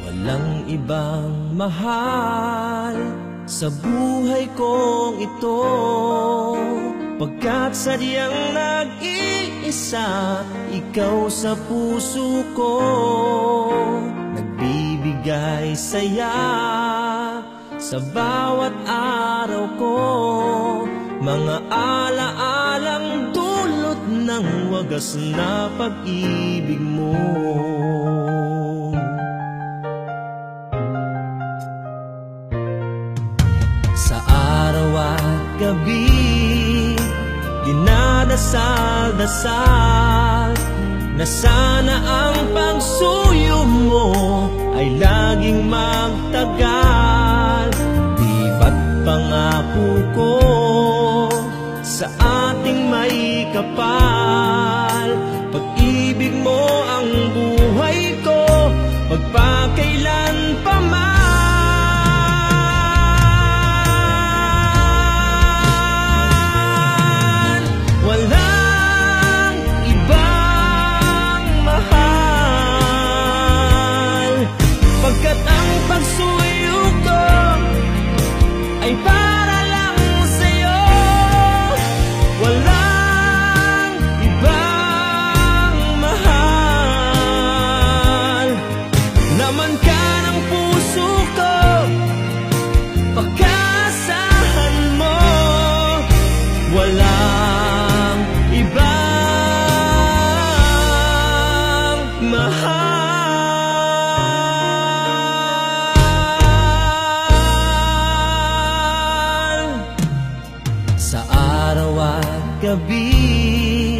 Walang ibang mahal sa buhay kong ito, pagkat sadyang nag-iisa ikaw sa puso ko, nagbibigay saya sa bawat araw ko, mga alaalang dulot ng wagas na pag-ibig mo. Sa araw at gabi, dinadasal-dasal na sana ang pagsuyo mo ay laging magtagal. Di ba't pangako ko sa ating may kapal, pag-ibig mo ang buhay ko, magpakailan pa man. Pagkat ang pagsuyo ko ay para lang sa'yo, walang ibang mahal. Laman ka ng puso ko, pagkasahan mo, walang ibang mahal. Sa araw at gabi,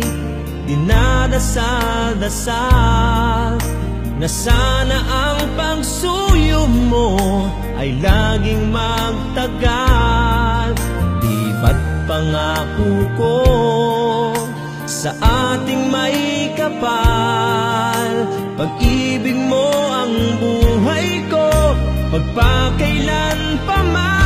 dinadasal-dasal na sana ang pagsuyo mo ay laging magtagal. Di ba't pangako ko sa ating may kapal, pag-ibig mo ang buhay ko, magpakailan pa man.